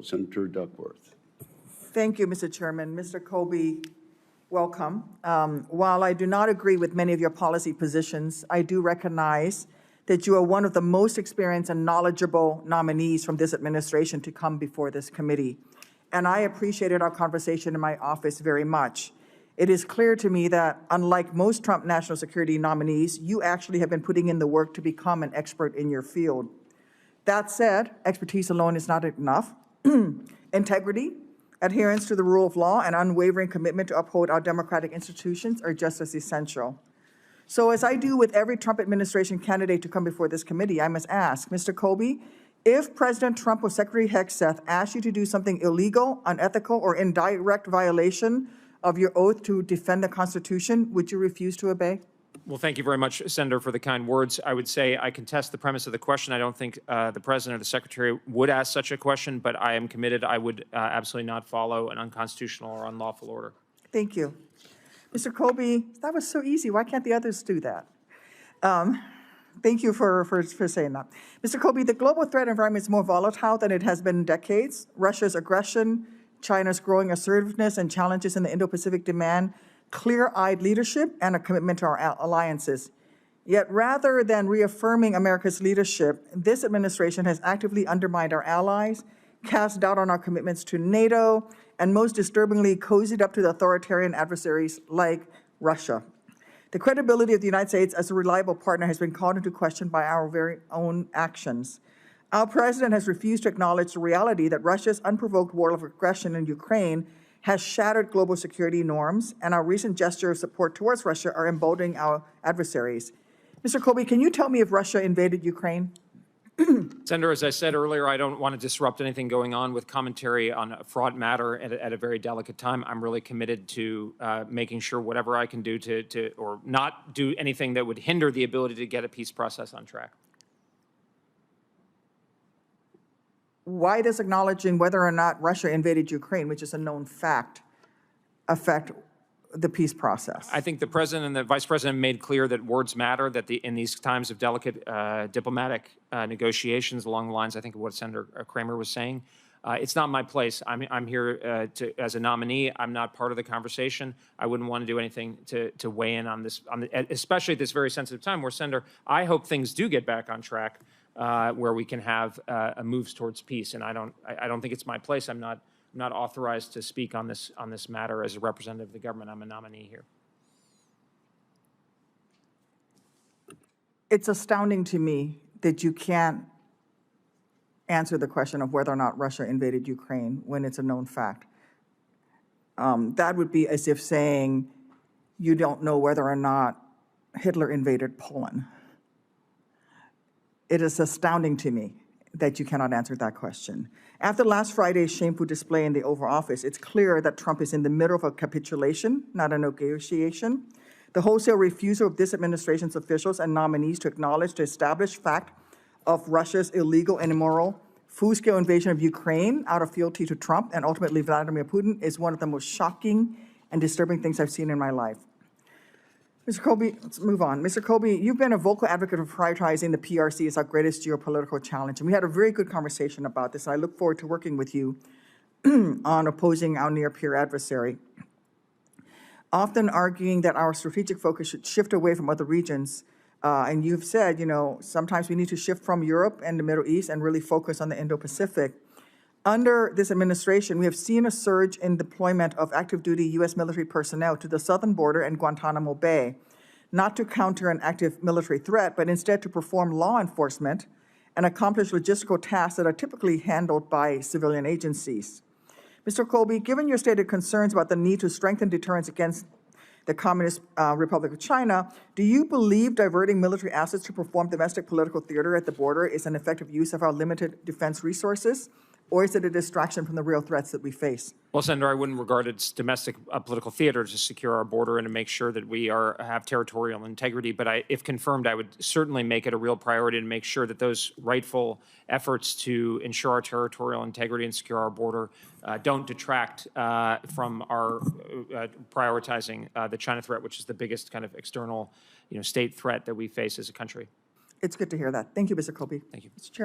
Senator Duckworth. Thank you, Mr. Chairman. Mr. Colby, welcome. While I do not agree with many of your policy positions, I do recognize that you are one of the most experienced and knowledgeable nominees from this administration to come before this committee. And I appreciated our conversation in my office very much. It is clear to me that, unlike most Trump national security nominees, you actually have been putting in the work to become an expert in your field. That said, expertise alone is not enough. Integrity, adherence to the rule of law, and unwavering commitment to uphold our democratic institutions are just as essential. So as I do with every Trump administration candidate to come before this committee, I must ask, Mr. Colby, if President Trump or Secretary Hegseth asked you to do something illegal, unethical, or in direct violation of your oath to defend the Constitution, would you refuse to obey? Well, thank you very much, Senator, for the kind words. I would say I contest the premise of the question. I don't think the President or the Secretary would ask such a question, but I am committed. I would absolutely not follow an unconstitutional or unlawful order. Thank you. Mr. Colby, that was so easy. Why can't the others do that? Thank you for saying that. Mr. Colby, the global threat environment is more volatile than it has been in decades. Russia's aggression, China's growing assertiveness, and challenges in the Indo-Pacific demand clear-eyed leadership and a commitment to our alliances. Yet rather than reaffirming America's leadership, this administration has actively undermined our allies, cast doubt on our commitments to NATO, and most disturbingly, cozied up to the authoritarian adversaries like Russia. The credibility of the United States as a reliable partner has been called into question by our very own actions. Our president has refused to acknowledge the reality that Russia's unprovoked war of aggression in Ukraine has shattered global security norms, and our recent gesture of support towards Russia are emboldening our adversaries. Mr. Colby, can you tell me if Russia invaded Ukraine? Senator, as I said earlier, I don't want to disrupt anything going on with commentary on a fraught matter at a very delicate time. I'm really committed to making sure whatever I can do or not do anything that would hinder the ability to get a peace process on track. Why does acknowledging whether or not Russia invaded Ukraine, which is a known fact, affect the peace process? I think the president and the vice president made clear that words matter, that in these times of delicate diplomatic negotiations along the lines, I think, of what Senator Kramer was saying, it's not my place. I'm here as a nominee. I'm not part of the conversation. I wouldn't want to do anything to weigh in on this, especially at this very sensitive time where, Senator, I hope things do get back on track where we can have moves towards peace. And I don't think it's my place. I'm not authorized to speak on this matter as a representative of the government. I'm a nominee here. It's astounding to me that you can't answer the question of whether or not Russia invaded Ukraine when it's a known fact. That would be as if saying you don't know whether or not Hitler invaded Poland. It is astounding to me that you cannot answer that question. After last Friday's shameful display in the Oval Office, it's clear that Trump is in the middle of a capitulation, not a negotiation. The wholesale refusal of this administration's officials and nominees to acknowledge the established fact of Russia's illegal and immoral full-scale invasion of Ukraine out of fealty to Trump and ultimately Vladimir Putin is one of the most shocking and disturbing things I've seen in my life. Mr. Colby, let's move on. Mr. Colby, you've been a vocal advocate of prioritizing the PRC as our greatest geopolitical challenge, and we had a very good conversation about this, and I look forward to working with you on opposing our near-peer adversary. Often arguing that our strategic focus should shift away from other regions, and you've said, sometimes we need to shift from Europe and the Middle East and really focus on the Indo-Pacific. Under this administration, we have seen a surge in deployment of active duty U.S. military personnel to the southern border and Guantanamo Bay, not to counter an active military threat, but instead to perform law enforcement and accomplish logistical tasks that are typically handled by civilian agencies. Mr. Colby, given your stated concerns about the need to strengthen deterrence against the Communist Republic of China, do you believe diverting military assets to perform domestic political theater at the border is an effective use of our limited defense resources? Or is it a distraction from the real threats that we face? Well, Senator, I wouldn't regard it as domestic political theater to secure our border and to make sure that we have territorial integrity. But if confirmed, I would certainly make it a real priority to make sure that those rightful efforts to ensure our territorial integrity and secure our border don't detract from our prioritizing the China threat, which is the biggest kind of external, state threat that we face as a country. It's good to hear that. Thank you, Mr. Colby. Thank you. Mr. Chairman.